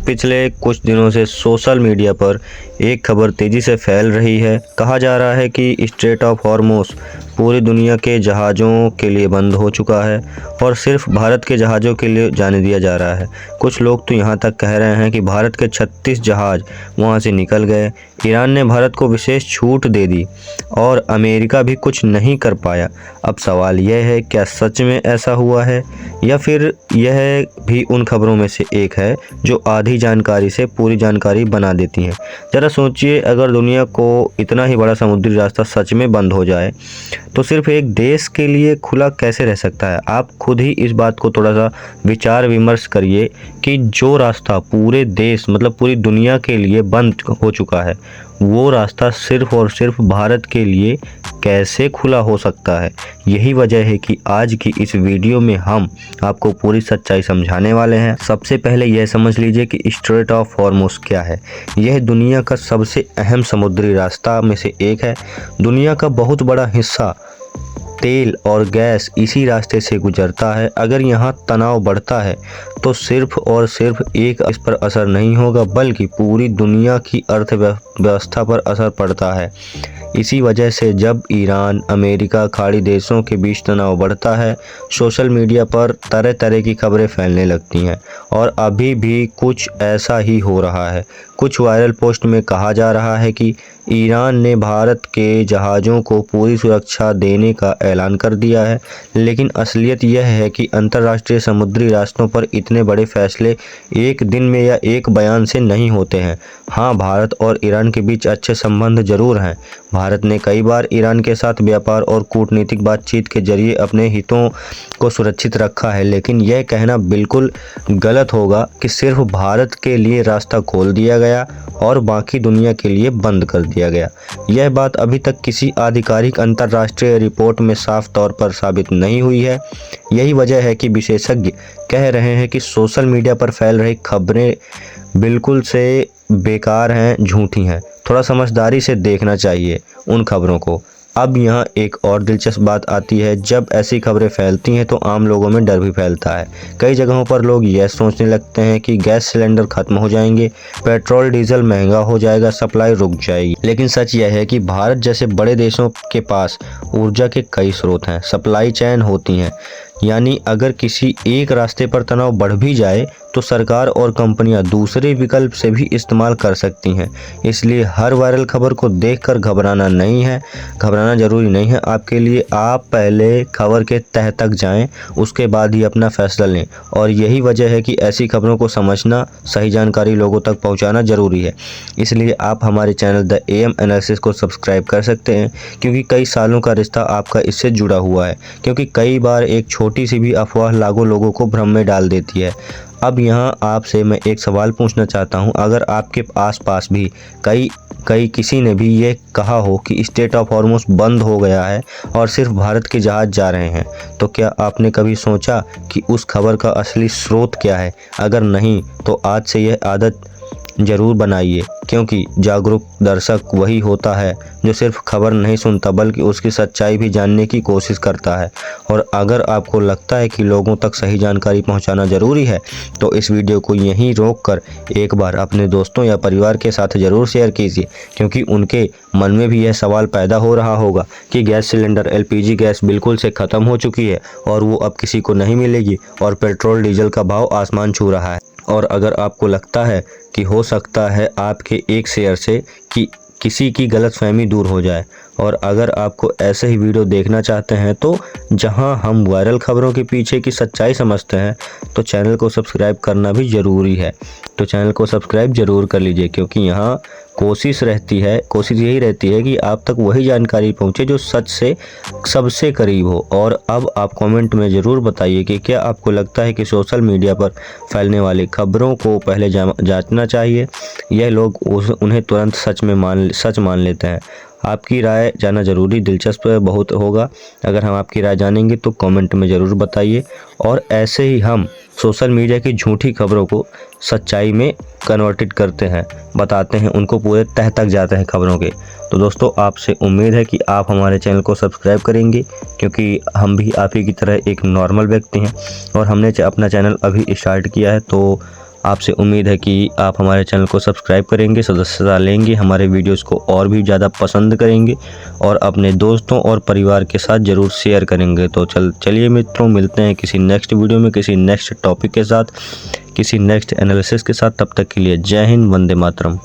पिछले कुछ दिनों से सोशल मीडिया पर एक खबर तेज़ी से फैल रही है। कहा जा रहा है कि स्ट्रेट ऑफ हॉर्मुज़ पूरी दुनिया के जहाज़ों के लिए बंद हो चुका है और सिर्फ भारत के जहाज़ों के लिए जाने दिया जा रहा है। कुछ लोग तो यहाँ तक कह रहे हैं कि भारत के 36 जहाज़ वहाँ से निकल गए। ईरान ने भारत को विशेष छूट दे दी और अमेरिका भी कुछ नहीं कर पाया। अब सवाल यह है, क्या सच में ऐसा हुआ है या फिर यह भी उन खबरों में से एक है जो आधी जानकारी से पूरी जानकारी बना देती हैं। ज़रा सोचिए, अगर दुनिया को इतना ही बड़ा समुद्री रास्ता सच में बंद हो जाए तो सिर्फ एक देश के लिए खुला कैसे रह सकता है। आप खुद ही इस बात को थोड़ा सा विचार विमर्श करिए कि जो रास्ता पूरे देश मतलब पूरी दुनिया के लिए बंद हो चुका है, वो रास्ता सिर्फ और सिर्फ भारत के लिए कैसे खुला हो सकता है। यही वजह है कि आज की इस वीडियो में हम आपको पूरी सच्चाई समझाने वाले हैं। सबसे पहले यह समझ लीजिए कि स्ट्रेट ऑफ हॉर्मुज़ क्या है। यह दुनिया का सबसे अहम समुद्री रास्ता में से एक है। दुनिया का बहुत बड़ा हिस्सा तेल और गैस इसी रास्ते से गुजरता है। अगर यहाँ तनाव बढ़ता है तो सिर्फ और सिर्फ एक इस पर असर नहीं होगा, बल्कि पूरी दुनिया की अर्थव्यवस्था पर असर पड़ता है। इसी वजह से जब ईरान, अमेरिका, खाड़ी देशों के बीच तनाव बढ़ता है, सोशल मीडिया पर तरह तरह की खबरें फैलने लगती हैं और अभी भी कुछ ऐसा ही हो रहा है। कुछ वायरल पोस्ट में कहा जा रहा है कि ईरान ने भारत के जहाज़ों को पूरी सुरक्षा देने का ऐलान कर दिया है, लेकिन असलियत यह है कि अंतर्राष्ट्रीय समुद्री रास्तों पर इतने बड़े फैसले एक दिन में या एक बयान से नहीं होते हैं। हाँ, भारत और ईरान के बीच अच्छे संबंध जरूर हैं। भारत ने कई बार ईरान के साथ व्यापार और कूटनीतिक बातचीत के जरिए अपने हितों को सुरक्षित रखा है, लेकिन यह कहना बिल्कुल गलत होगा कि सिर्फ भारत के लिए रास्ता खोल दिया गया और बाकी दुनिया के लिए बंद कर दिया गया। यह बात अभी तक किसी आधिकारिक अंतर्राष्ट्रीय रिपोर्ट में साफ तौर पर साबित नहीं हुई है। यही वजह है कि विशेषज्ञ कह रहे हैं कि सोशल मीडिया पर फैल रही खबरें बिल्कुल से बेकार हैं, झूठी हैं। थोड़ा समझदारी से देखना चाहिए उन खबरों को। अब यहाँ एक और दिलचस्प बात आती है, जब ऐसी खबरें फैलती हैं तो आम लोगों में डर भी फैलता है। कई जगहों पर लोग यह सोचने लगते हैं कि गैस सिलेंडर खत्म हो जाएंगे, पेट्रोल डीजल महंगा हो जाएगा, सप्लाई रुक जाएगी। लेकिन सच यह है कि भारत जैसे बड़े देशों के पास ऊर्जा के कई स्रोत हैं, सप्लाई चेन होती हैं। यानी अगर किसी एक रास्ते पर तनाव बढ़ भी जाए तो सरकार और कंपनियां दूसरे विकल्प से भी इस्तेमाल कर सकती हैं। इसलिए हर वायरल खबर को देखकर घबराना ज़रूरी नहीं है आपके लिए। आप पहले खबर के तह तक जाएं, उसके बाद ही अपना फैसला लें। और यही वजह है कि ऐसी खबरों को समझना, सही जानकारी लोगों तक पहुंचाना ज़रूरी है। इसलिए आप हमारे चैनल द एएम एनालिसिस को सब्सक्राइब कर सकते हैं, क्योंकि कई सालों का रिश्ता आपका इससे जुड़ा हुआ है। क्योंकि कई बार एक छोटी सी भी अफवाह लाखों लोगों को भ्रम में डाल देती है। अब यहाँ आपसे मैं एक सवाल पूछना चाहता हूँ, अगर आपके आसपास भी किसी ने भी ये कहा हो कि स्ट्रेट ऑफ हॉर्मुज़ बंद हो गया है और सिर्फ भारत के जहाज़ जा रहे हैं, तो क्या आपने कभी सोचा कि उस खबर का असली स्रोत क्या है? अगर नहीं, तो आज से यह आदत ज़रूर बनाइए, क्योंकि जागरूक दर्शक वही होता है जो सिर्फ खबर नहीं सुनता बल्कि उसकी सच्चाई भी जानने की कोशिश करता है। और अगर आपको लगता है कि लोगों तक सही जानकारी पहुंचाना ज़रूरी है, तो इस वीडियो को यहीं रोककर एक बार अपने दोस्तों या परिवार के साथ ज़रूर शेयर कीजिए, क्योंकि उनके मन में भी यह सवाल पैदा हो रहा होगा कि गैस सिलेंडर एलपीजी गैस बिल्कुल से ख़त्म हो चुकी है और वो अब किसी को नहीं मिलेगी और पेट्रोल डीजल का भाव आसमान छू रहा है। और अगर आपको लगता है कि हो सकता है आपके एक शेयर से कि किसी की गलतफहमी दूर हो जाए, और अगर आपको ऐसे ही वीडियो देखना चाहते हैं तो जहां हम वायरल खबरों के पीछे की सच्चाई समझते हैं, तो चैनल को सब्सक्राइब करना भी ज़रूरी है। तो चैनल को सब्सक्राइब ज़रूर कर लीजिए, क्योंकि यहाँ कोशिश यही रहती है कि आप तक वही जानकारी पहुँचे जो सच से सबसे करीब हो। और अब आप कमेंट में ज़रूर बताइए कि क्या आपको लगता है कि सोशल मीडिया पर फैलने वाली खबरों को पहले जांचना चाहिए? यह लोग उन्हें तुरंत सच मान लेते हैं। आपकी राय जानना ज़रूरी दिलचस्प बहुत होगा। अगर हम आपकी राय जानेंगे तो कमेंट में ज़रूर बताइए। और ऐसे ही हम सोशल मीडिया की झूठी खबरों को सच्चाई में कन्वर्टेड करते हैं, बताते हैं, उनको पूरे तह तक जाते हैं खबरों के। तो दोस्तों, आपसे उम्मीद है कि आप हमारे चैनल को सब्सक्राइब करेंगे, क्योंकि हम भी आप ही की तरह एक नॉर्मल व्यक्ति हैं और हमने अपना चैनल अभी स्टार्ट किया है। तो आपसे उम्मीद है कि आप हमारे चैनल को सब्सक्राइब करेंगे, सदस्यता लेंगे, हमारे वीडियोस को और भी ज़्यादा पसंद करेंगे और अपने दोस्तों और परिवार के साथ ज़रूर शेयर करेंगे। तो चलिए मित्रों, मिलते हैं किसी नेक्स्ट वीडियो में, किसी नेक्स्ट टॉपिक के साथ, किसी नेक्स्ट एनालिसिस के साथ। तब तक के लिए जय हिंद, वंदे मातरम।